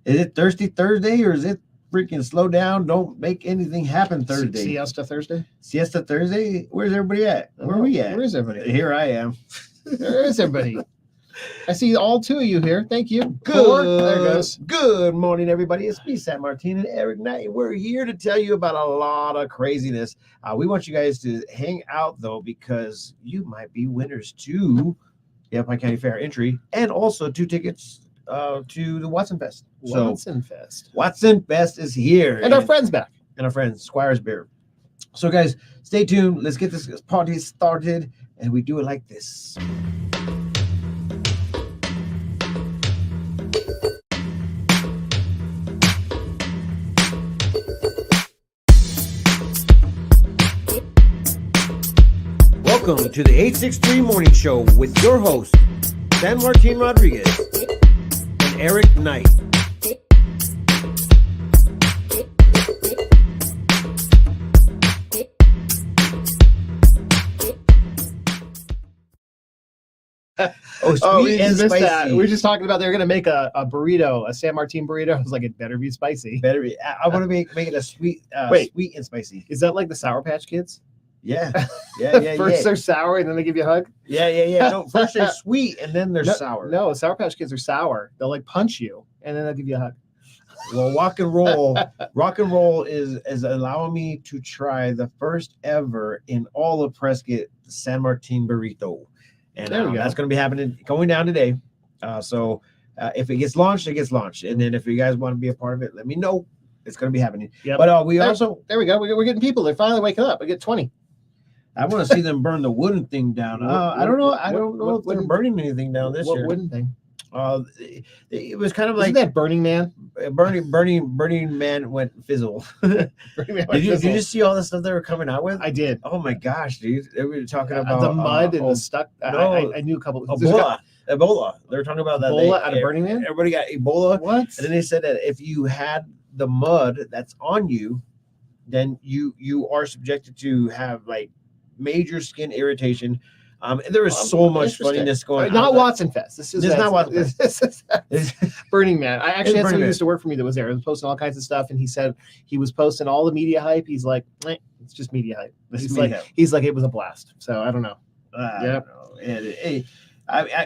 Is it Thirsty Thursday or is it freaking slow down? Don't make anything happen Thursday. Siesta Thursday? Siesta Thursday? Where's everybody at? Where are we at? Where is everybody? Here I am. Where is everybody? I see all two of you here. Thank you. Good. There it goes. Good morning, everybody. It's me, San Martin, and Eric Knight. We're here to tell you about a lot of craziness. We want you guys to hang out, though, because you might be winners to the Pine County Fair entry and also 2 tickets to the Watson Fest. Watson Fest. Watson Fest is here. And our friends back. And our friends, Squires Beer. So, guys, stay tuned. Let's get this party started, and we do it like this. Welcome to the 863 Morning Show with your host, San Martin Rodriguez and Eric Knight. We missed that. We were just talking about they're going to make a burrito, a San Martin burrito. I was like, it better be spicy. Better be. I want to make it a sweet, sweet and spicy. Is that like the Sour Patch Kids? Yeah. First they're sour and then they give you a hug? Yeah. No, first they're sweet and then they're sour. No, Sour Patch Kids are sour. They'll like punch you and then they'll give you a hug. Well, rock and roll is allowing me to try the first ever in all of Prescott San Martin burrito. And that's going to be going down today. So if it gets launched, it gets launched. And then if you guys want to be a part of it, let me know. It's going to be happening. Yep. But there we go. We're getting people. They're finally waking up. We get 20. I want to see them burn the wooden thing down. I don't know. I don't know if they're burning anything down this year. What wooden thing? It was kind of like that Burning Man. Burning Man went fizzle. Did you see all the stuff they were coming out with? I did. Oh my gosh, dude! They were talking about the mud and the stuck. No, I knew a couple. Ebola. They were talking about that. Ebola out of Burning Man. Everybody got Ebola. What? And then they said that if you had the mud that's on you, then you are subjected to have like major skin irritation. And there is so much funniness going on. Not Watson Fest. This is not Watson Fest. This is Burning Man. I actually had someone who used to work for me that was there. He was posting all kinds of stuff, and he said he was posting all the media hype. He's like, it's just media hype. He's like, it was a blast. So I don't know.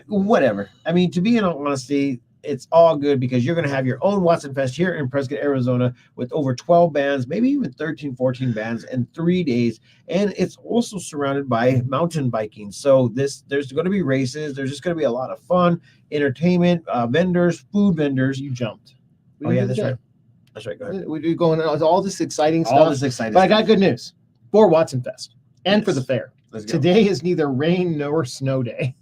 Whatever. I mean, to be in all honesty, it's all good because you're going to have your own Watson Fest here in Prescott, Arizona with over 12 bands, maybe even 13, 14 bands in 3 days. And it's also surrounded by mountain biking. So there's going to be races. There's just going to be a lot of fun, entertainment, vendors, food vendors. You jumped. That's right. That's right. Go ahead. We're going all this exciting stuff. But I got good news for Watson Fest and for the fair. Today is neither rain nor snow day.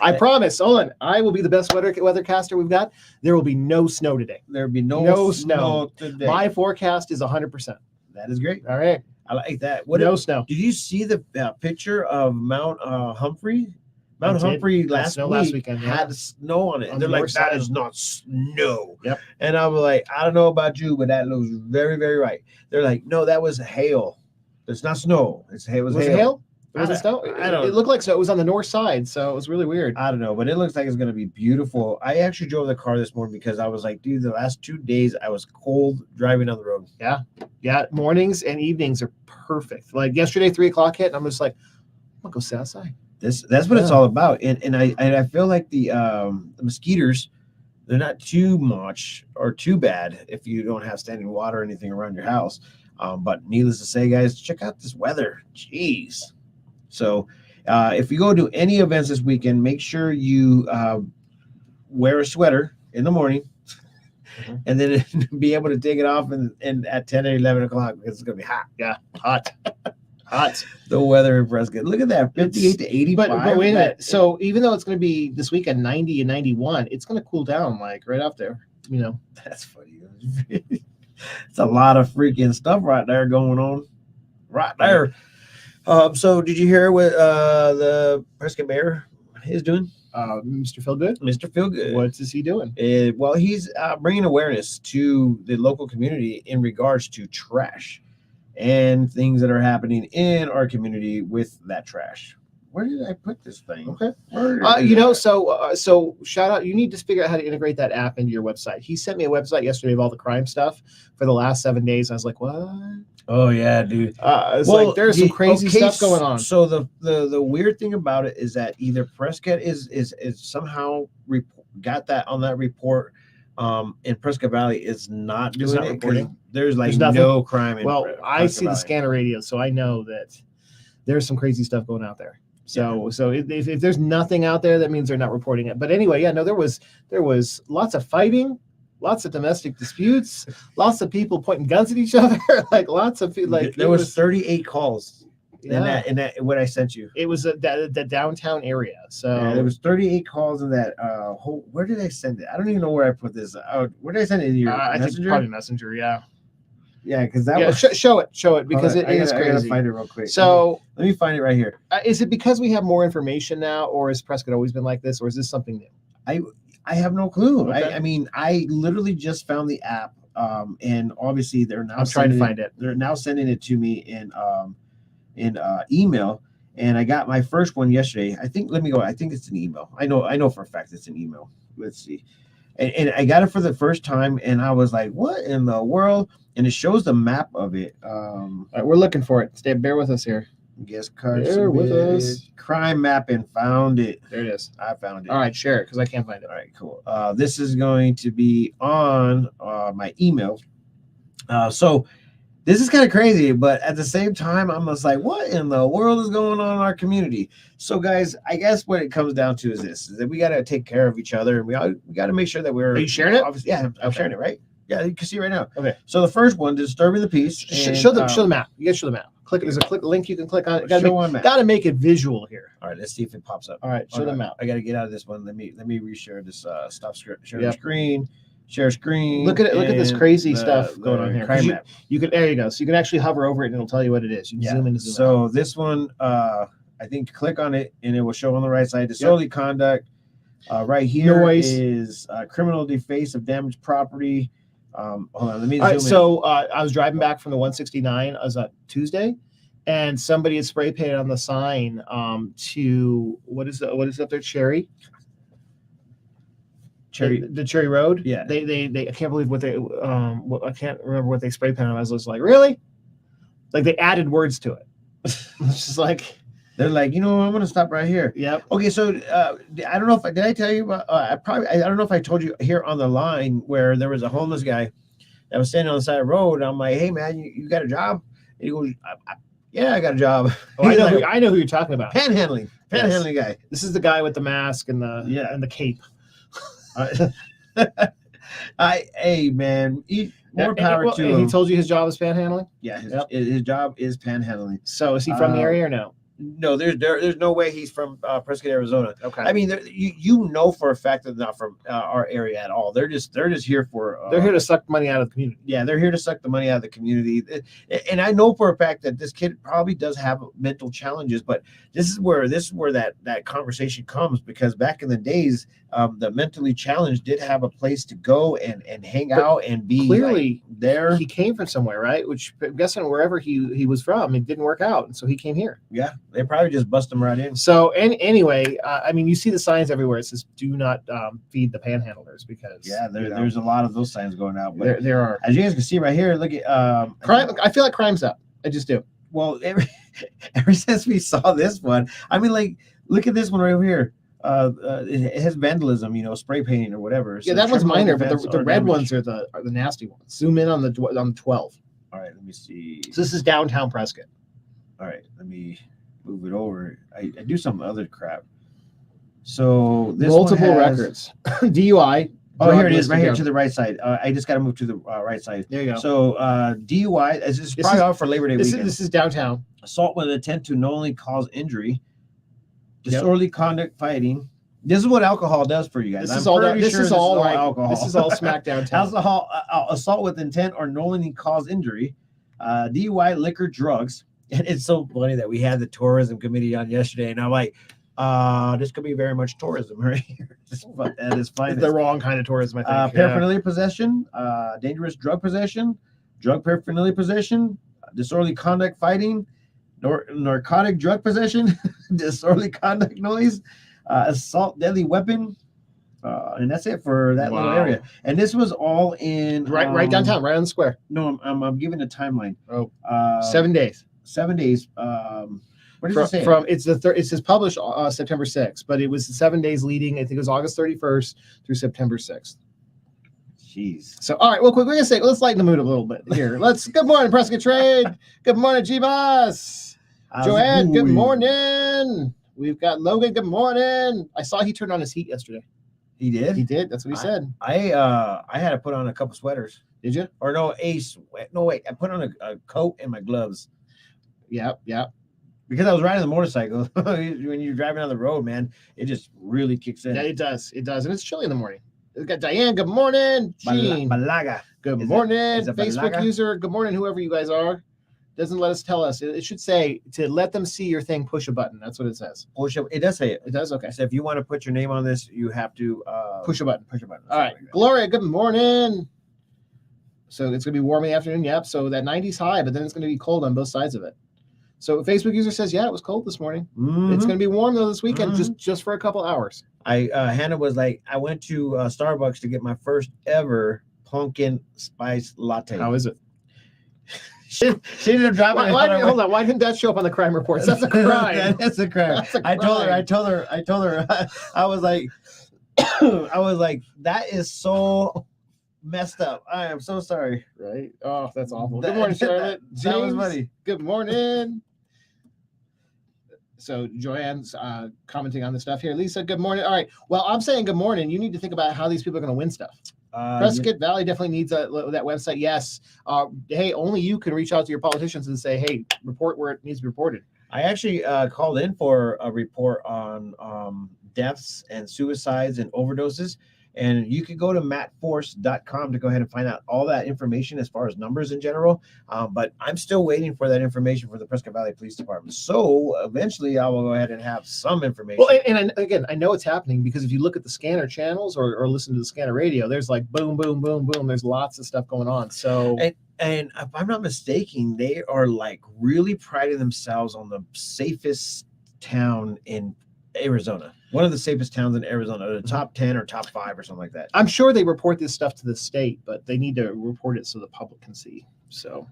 I promise, Olin, I will be the best weathercaster we've got. There will be no snow today. There will be no snow today. My forecast is 100%. That is great. All right. I like that. Snow. Did you see the picture of Mount Humphrey? Mount Humphrey last weekend had snow on it. And they're like, that is not snow. Yep. And I was like, I don't know about you, but that looks very, very right. They're like, no, that was hail. It's not snow. It was hail. Was it snow? It looked like so. It was on the north side, so it was really weird. I don't know, but it looks like it's going to be beautiful. I actually drove the car this morning because I was like, dude, the last 2 days I was cold driving on the road. Yeah. Mornings and evenings are perfect. Like yesterday, 3 o'clock hit, and I'm just like, I'm gonna go sit outside. That's what it's all about. And I feel like the mosquitoes, they're not too much or too bad if you don't have standing water or anything around your house. But needless to say, guys, check out this weather. Jeez. So if you go to any events this weekend, make sure you wear a sweater in the morning and then be able to take it off and at 10 or 11 o'clock because it's going to be hot. Yeah, hot. The weather in Prescott. Look at that, 58 to 85. But wait a minute. So even though it's going to be this weekend 90 and 91, it's going to cool down like right up there. You know, that's funny. It's a lot of freaking stuff right there going on. Right there. So did you hear what the Prescott mayor is doing? Mr. Feelgood? Mr. Feelgood. What is he doing? Well, he's bringing awareness to the local community in regards to trash and things that are happening in our community with that trash. Where did I put this thing? Okay. So shout out. You need to figure out how to integrate that app into your website. He sent me a website yesterday of all the crime stuff for the last 7 days. I was like, what? Oh yeah, dude. It's like there's some crazy stuff going on. So the weird thing about it is that either Prescott is somehow got that on that report, and Prescott Valley is not doing it because there's no crime. I see the scanner radio, so I know that there's some crazy stuff going out there. So if there's nothing out there, that means they're not reporting it. But anyway, yeah, no, there was lots of fighting, lots of domestic disputes, lots of people pointing guns at each other, like lots of like there was 38 calls. Yeah. In that what I sent you. It was the downtown area. So there was 38 calls in that where did I send it? I don't even know where I put this. Where did I send it? In your I messenger? think probably Messenger, yeah. Yeah, because that was show it because it is crazy. I gotta find it real quick. So let me find it right here. Is it because we have more information now, or has Prescott always been like this, or is this something new? I have no clue. Okay. I mean, I literally just found the app, and obviously they're now trying to find it. They're now sending it to me in email, and I got my first one yesterday. I think it's an email. I know for a fact it's an email. Let's see. And I got it for the first time, and I was like, "What in the world?" And it shows the map of it. All right, we're looking for it. Bear with us here. Guest card. Bear with us. Crime map and found it. There it is. I found it. All right, share it because I can't find it. All right, cool. This is going to be on my email. So this is kind of crazy, but at the same time, I'm just like, what in the world is going on in our community? So, guys, I guess what it comes down to is this: is that we got to take care of each other, and we got to make sure that we're. Are you sharing it? Yeah, I'm sharing it, right? Yeah, you can see right now. Okay. So the first one, disturbing the peace. Show the map. You guys show the map. There's a link you can click on. Got to make it visual here. All right, let's see if it pops up. All right, show the map. I got to get out of this one. Let me reshare this. Stop sharing screen. Share screen. Look at this crazy stuff going on here. Crime map. You can there you go. So you can actually hover over it and it'll tell you what it is. You can zoom in and zoom out. So this one, I think click on it and it will show on the right side disorderly conduct. Right here is criminal deface of damaged property. Hold on, let me zoom in. So I was driving back from the 169 as a Tuesday, and somebody had spray painted on the sign to what is up there? Cherry, the Cherry Road. Yeah. They I can't believe what they I can't remember what they spray painted on. I was just like, really? Like they added words to it. It's just like. They're like, I'm going to stop right here. Yep. Okay, so I don't know did I tell you about, I don't know if I told you here on the line where there was a homeless guy that was standing on the side of the road. I'm like, hey, man, you got a job? And he goes, yeah, I got a job. Oh, I know who you're talking about. Panhandling guy. This is the guy with the mask and the cape. Hey, man, more power to him. He told you his job is panhandling? Yeah, his job is panhandling. So is he from the area or no? No, there's no way he's from Prescott, Arizona. Okay. I mean, you know for a fact that they're not from our area at all. They're just here for. They're here to suck money out of the community. Yeah, they're here to suck the money out of the community. And I know for a fact that this kid probably does have mental challenges, but this is where that conversation comes, because back in the days, the mentally challenged did have a place to go and hang out and be clearly there. He came from somewhere, right? Which I'm guessing wherever he was from, it didn't work out, and so he came here. Yeah. They probably just bust them right in. So, anyway, I mean, you see the signs everywhere. It says, "Do not feed the panhandlers," because there's a lot of those signs going out. But there are, as you guys can see right here. Look at crime. I feel like crime's up. I just do. Well, ever since we saw this one, I mean, like, look at this one right over here. It has vandalism, spray painting or whatever. So that one's minor, but the red ones are the nasty ones. Zoom in on the 12. All right, let me see. So this is downtown Prescott. All right, let me move it over. I do some other crap. So this multiple records. DUI. Oh, here it is, right here to the right side. I just got to move to the right side. There you go. So DUI. This is probably out for Labor Day weekend. This is downtown. Assault with intent to knowingly cause injury. Disorderly conduct, fighting. This is what alcohol does for you guys. This is all alcohol. This is all smack downtown. Alcohol, assault with intent or knowingly cause injury. DUI, liquor, drugs. And it's so funny that we had the tourism committee on yesterday, and I'm like, this could be very much tourism right here. That is fine. It's the wrong kind of tourism, I think. Paraphernalia possession, dangerous drug possession, drug paraphernalia possession, disorderly conduct, fighting, narcotic drug possession, disorderly conduct noise, assault deadly weapon, and that's it for that little area. And this was all in right downtown, right on the square. No, I'm giving a timeline. 7 days. 7 days. What does it say? It says published September 6th, but it was 7 days leading. I think it was August 31st through September 6th. Jeez. So, all right, well, quick, we're gonna say, let's lighten the mood a little bit here. Good morning, Prescott Trade. Good morning, G-Boss. Joanne, good morning. We've got Logan, good morning. I saw he turned on his heat yesterday. He did? He did. That's what he said. I had to put on a couple sweaters. Did you? Or no, no, wait. I put on a coat and my gloves. Yep. Because I was riding the motorcycle. When you're driving on the road, man, it just really kicks in. Yeah, it does. And it's chilly in the morning. We've got Diane, good morning. Gene, Balaga. Good morning. Facebook Balaga? User, good morning, whoever you guys are. Doesn't let us tell us. It should say to let them see your thing, push a button. That's what it says. It does say it. It does? Okay. So if you want to put your name on this, you have to push a button. All right. Like Gloria, good morning. So it's going to be warm in the afternoon. Yep. So that 90's high, but then it's going to be cold on both sides of it. So Facebook user says, yeah, it was cold this morning. Mm-hmm. It's going to be warm though this weekend, just for a couple hours. Hannah was like, I went to Starbucks to get my first ever pumpkin spice latte. How is it? She ended up dropping it. Hold on. Why didn't that show up on the crime reports? That's a crime. That's a crime. I told her. I was like, that is so messed up. I am so sorry. Right? Oh, that's awful. Good morning, Charlotte. That was funny. Good morning. So Joanne's commenting on the stuff here. Lisa, good morning. All right. Well, I'm saying good morning. You need to think about how these people are going to win stuff. Prescott Valley definitely needs that website. Yes. Hey, only you can reach out to your politicians and say, hey, report where it needs to be reported. I actually called in for a report on deaths and suicides and overdoses. And you could go to mattforce.com to go ahead and find out all that information as far as numbers in general. But I'm still waiting for that information for the Prescott Valley Police Department. So eventually I will go ahead and have some information. Well, and again, I know it's happening because if you look at the scanner channels or listen to the scanner radio, there's like boom, boom, boom, boom. There's lots of stuff going on. So and if I'm not mistaken, they are like really priding themselves on the safest town in Arizona. One of the safest towns in Arizona, the top 10 or top 5 or something like that. I'm sure they report this stuff to the state, but they need to report it so the public can see. So,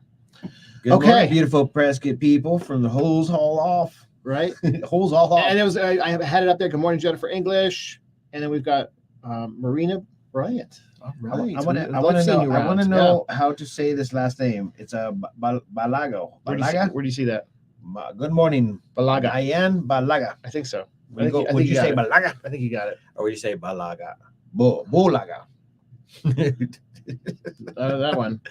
good morning, beautiful Prescott people from the Holes Haul Off, right? Holes Haul Off. And it was I had it up there. Good morning, Jennifer English, and then we've got Marina Bryant. All right. I want to know how to say this last name. It's a Balago. Where do you see that? Good morning, Balaga. Diane Balaga. I think so. Would you say Balaga? I think you got it. Or would you say Balaga? Bolaga. That one.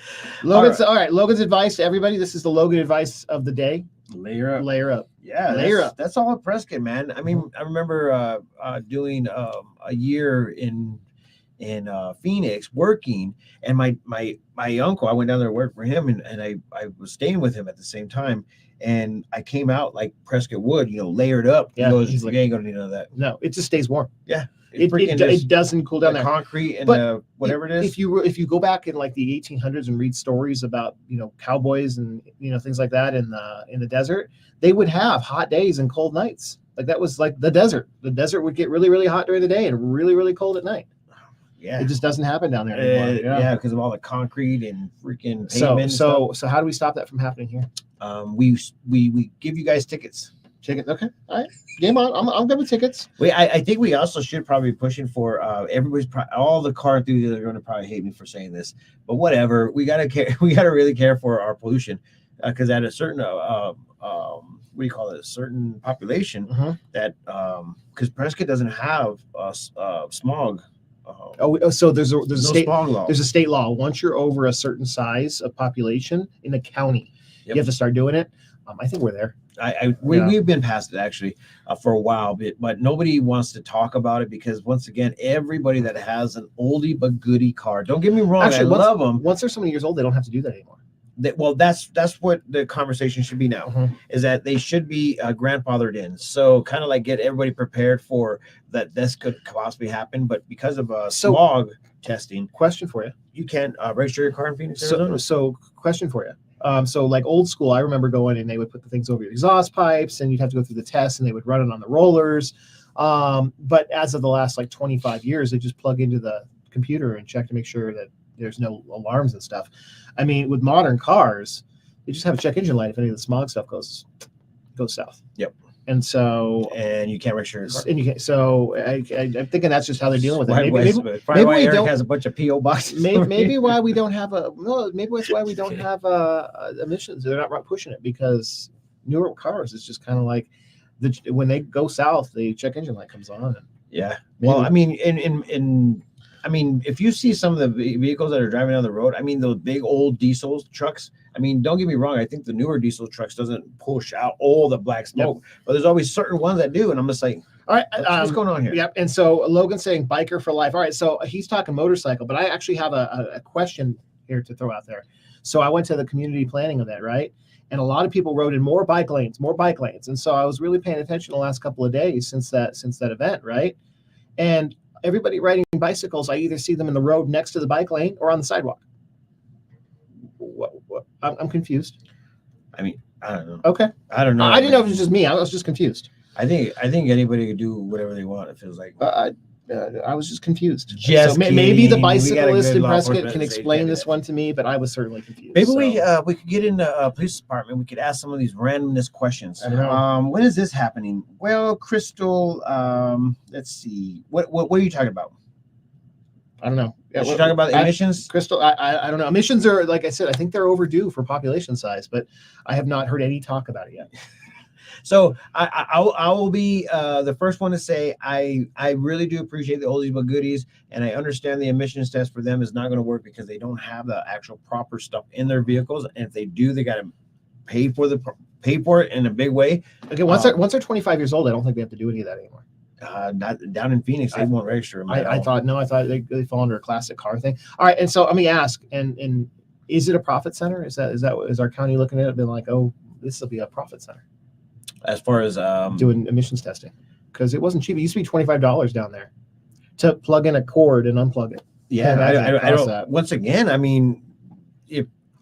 Logan's all right. Logan's advice to everybody. This is the Logan advice of the day. Layer up. Yeah, layer up. That's all at Prescott, man. I mean, I remember doing a year in Phoenix working, and my uncle, I went down there to work for him, and I was staying with him at the same time. And I came out like Prescott would, layered up. Yeah, he goes, you ain't gonna need none of that. No, it just stays warm. Yeah, it doesn't cool down there. Concrete and whatever it is. If you go back in like the 1800s and read stories about cowboys and things like that in the desert, they would have hot days and cold nights. Like that was like the desert. The desert would get really, really hot during the day and really, really cold at night. Yeah, it just doesn't happen down there anymore. Yeah, because of all the concrete and freaking pavement. So how do we stop that from happening here? We give you guys tickets. Tickets, okay, all right. Game on. I'm good with tickets. I think we also should probably be pushing for all the car enthusiasts are going to probably hate me for saying this, but whatever. We gotta care. We gotta really care for our pollution because at a certain what do you call it? A certain population that because Prescott doesn't have smog. So there's a state law. There's a state law. Once you're over a certain size of population in the county, you have to start doing it. I think we're there. We've been past it actually for a while, but nobody wants to talk about it because once again, everybody that has an oldie but goodie car. Don't get me wrong, I love them. Once they're so many years old, they don't have to do that anymore. That's what the conversation should be now. Is that they should be grandfathered in. So kind of like get everybody prepared for that. This could possibly happen, but because of smog testing. Question for you: you can't register your car in Phoenix, Arizona. So question for you: So like old school, I remember going and they would put the things over your exhaust pipes and you'd have to go through the test and they would run it on the rollers. But as of the last like 25 years, they just plug into the computer and check to make sure that there's no alarms and stuff. I mean, with modern cars, they just have a check engine light if any of the smog stuff goes south. Yep. And so, and you can't register your car. And you can't. So I'm thinking that's just how they're dealing with it. Maybe why Eric has a bunch of PO boxes. Maybe why we don't have maybe that's why we don't have emissions. They're not pushing it because newer cars is just kind of like when they go south, the check engine light comes on. And yeah. Well, I mean, I mean, if you see some of the vehicles that are driving down the road, I mean, those big old diesel trucks. I mean, don't get me wrong. I think the newer diesel trucks doesn't push out all the black smoke, but there's always certain ones that do. And I'm just like, all right, what's going on here? Yep. And so Logan's saying biker for life. All right. So he's talking motorcycle, but I actually have a question here to throw out there. So I went to the community planning event, right? And a lot of people wrote in more bike lanes. And so I was really paying attention the last couple of days since that event, right? And everybody riding bicycles, I either see them in the road next to the bike lane or on the sidewalk. What? I'm confused. I mean, I don't know. Okay. I don't know. I didn't know if it was just me. I was just confused. I think anybody could do whatever they want. It feels like. I was just confused. Just maybe the bicyclist in Prescott can explain this one to me, but I was certainly confused. Maybe we could get in the police department. We could ask some of these randomness questions. I don't know. When is this happening? Well, Crystal, let's see. What are you talking about? I don't know. Yeah, you're talking about emissions? Crystal, I don't know. Emissions are, like I said, I think they're overdue for population size, but I have not heard any talk about it yet. So I will be the first one to say I really do appreciate the oldies but goodies, and I understand the emissions test for them is not going to work because they don't have the actual proper stuff in their vehicles, and if they do, they got to pay for it in a big way. Okay, once they're 25 years old, I don't think they have to do any of that anymore. Not down in Phoenix, they won't register them. I thought they fall under a classic car thing. All right, and so let me ask, and is it a profit center? Is our county looking at it, being like, oh, this will be a profit center? As far as doing emissions testing, because it wasn't cheap. It used to be $25 down there to plug in a cord and unplug it. Yeah, I don't. That. Once again, I mean,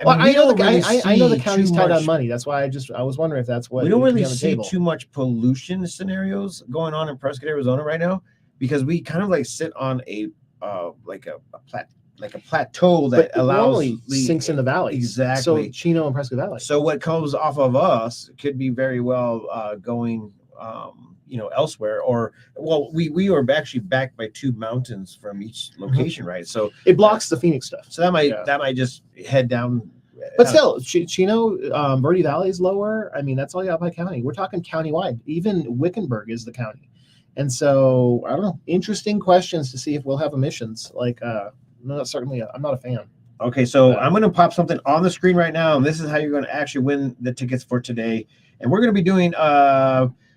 I know the county's tight on money. That's why I was wondering if that's what we don't really see too much pollution scenarios going on in Prescott, Arizona right now, because we kind of like sit on a plateau that allows sinks in the valley. Exactly. So Chino and Prescott Valley. So what comes off of us could be very well going elsewhere, or we are actually backed by two mountains from each location, right? So it blocks the Phoenix stuff. So that might just head down. But still, Chino, Verde Valley is lower. I mean, that's all Yavapai County. We're talking countywide. Even Wickenburg is the county. And so I don't know. Interesting questions to see if we'll have emissions. No, certainly, I'm not a fan. Okay, so I'm going to pop something on the screen right now, and this is how you're going to actually win the tickets for today. And we're going to be doing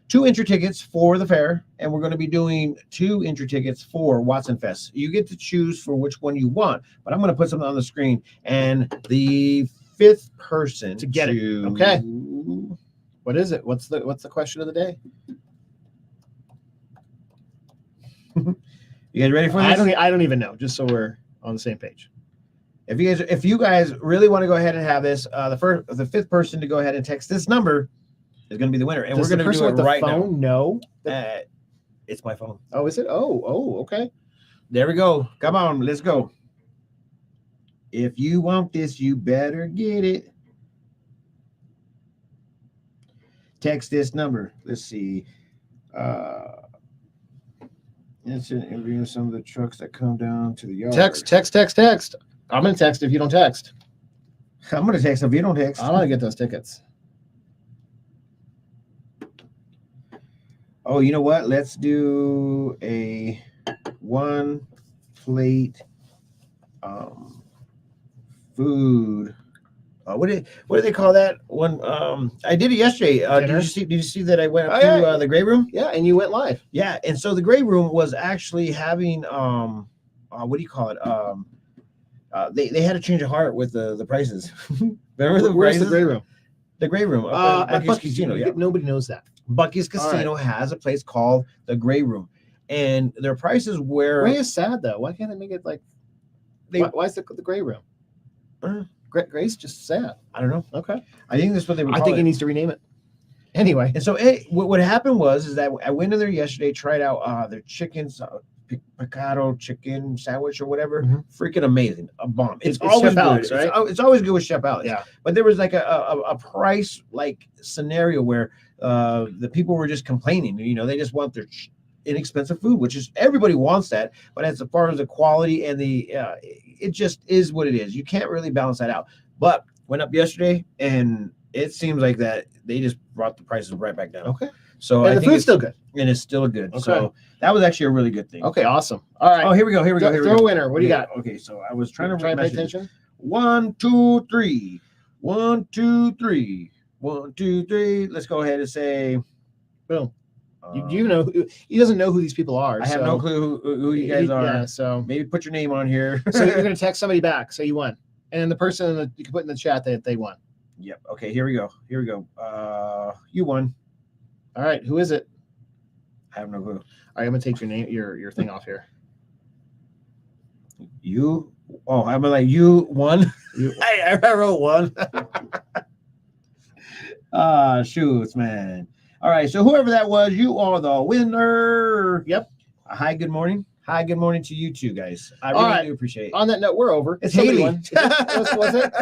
2 entry tickets for the fair, and we're going to be doing 2 entry tickets for Watson Fest. You get to choose for which one you want, but I'm going to put something on the screen, and the 5th person to get it. Okay. What is it? What's the question of the day? You guys ready for this? I don't even know. Just so we're on the same page. If you guys really want to go ahead and have this, the 5th person to go ahead and text this number is going to be the winner, and we're going to do it right now. Phone? No, it's my phone. Oh, is it? Oh, okay. There we go. Come on, let's go. If you want this, you better get it. Text this number. Let's see. Instant interview of some of the trucks that come down to the yard. Text. I'm going to text if you don't text. I'm going to text if you don't text. I want to get those tickets. Oh, you know what? Let's do a 1 plate food. What do they call that one? I did it yesterday. Did you see that I went up to the Gray Room? Yeah, and you went live. Yeah, and so the Gray Room was actually having what do you call it? They had to change a heart with the prices. Remember where's the Gray Room? The Gray Room at Bucky's Casino. Yeah. Nobody knows that. Bucky's Casino has a place called the Gray Room, and their prices were. Gray is sad though. Why can't they make it like? Why is the Gray Room? Grace, just sad. I don't know. Okay. I think that's what they would call I think it. he needs to rename it. Anyway. And so what happened was that I went in there yesterday, tried out their chickens, picado chicken sandwich or whatever. Freaking amazing. A bomb. It's always Chef good. Alex, right? It's always good with Chef Alex. Yeah. But there was like a price like scenario where the people were just complaining. They just want their inexpensive food, which is everybody wants that. But as far as the quality and it just is what it is. You can't really balance that out. But went up yesterday, and it seems like that they just brought the prices right back down. Okay. So and the food's still good. And it's still good. Okay. So that was actually a really good thing. Okay, awesome. All right. Oh, here we go. Throw a winner. What do you got? Okay, so I was trying to pay attention. 1, 2, 3. 1, 2, 3. 1, 2, 3. Let's go ahead and say boom. You know, he doesn't know who these people are. I have no clue who you guys are. Yeah, so maybe put your name on here. So you're going to text somebody back, say you won, and the person you can put in the chat that they won. Yep. Okay. Here we go. You won. All right. Who is it? I have no clue. All right. I'm going to take your name, your thing off here. You. Oh, I'm like you won. I wrote one. Shoots, man. All right, so whoever that was, you are the winner. Yep. Hi, good morning. Hi, good morning to you two guys. I really do appreciate it. On that note, we're over. It's Haley. Was it? Is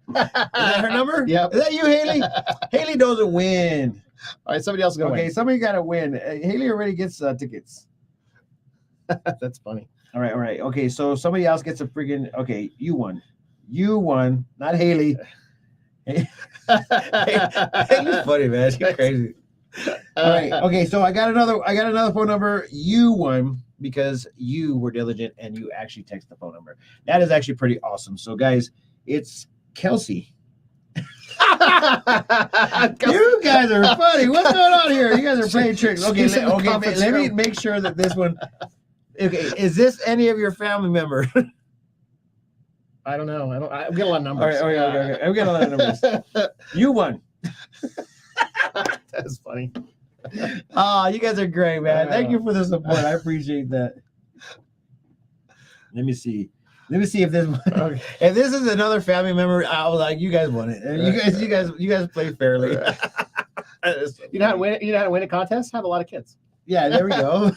that her number? Yep. Is that you, Haley? Haley doesn't win. All right, somebody else is going to win. Okay, somebody got to win. Haley already gets tickets. That's funny. All right. Okay, so somebody else gets a freaking... Okay, you won. You won, not Haley. Haley's funny, man. She's crazy. All right. Okay. So I got another phone number. You won because you were diligent and you actually text the phone number. That is actually pretty awesome. So guys, it's Kelsey. You guys are funny. What's going on here? You guys are playing tricks. Okay. Let me make sure that this one. Okay. Is this any of your family members? I don't know. I've got a lot of numbers. All right, okay. I've got a lot of numbers. You won. That's funny. You guys are great, man. Thank you for the support. I appreciate that. Let me see if this if this is another family member. I was like, you guys won it. You guys play fairly. You know how to win a contest? Have a lot of kids. Yeah, there we go.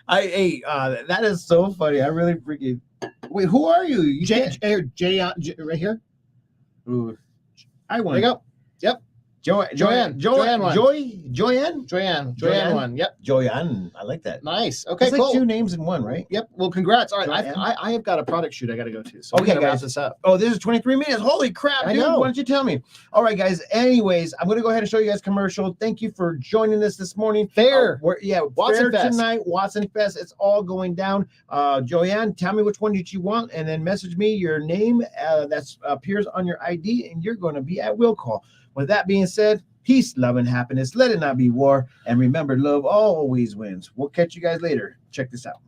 That is so funny. I really freaking. Wait, who are you? Jay, right here. Ooh, I won. There you go. Yep. Joanne won. Joanne won. Yep. Joanne. I like that. Nice. Okay, it's cool. like two names in one, right? Yep. Well, congrats. All right. I have got a product shoot I got to go to. So okay, guys. Wrap this up. Oh, this is 23 minutes. Holy crap, dude. Know. Why don't you tell me? All right, guys. Anyways, I'm going to go ahead and show you guys commercial. Thank you for joining us this morning. Fair. Watson Fest tonight. Watson Fest. It's all going down. Joanne, tell me which one did you want, and then message me your name that appears on your ID, and you're going to be at will call. With that being said, peace, love, and happiness. Let it not be war. And remember, love always wins. We'll catch you guys later. Check this out.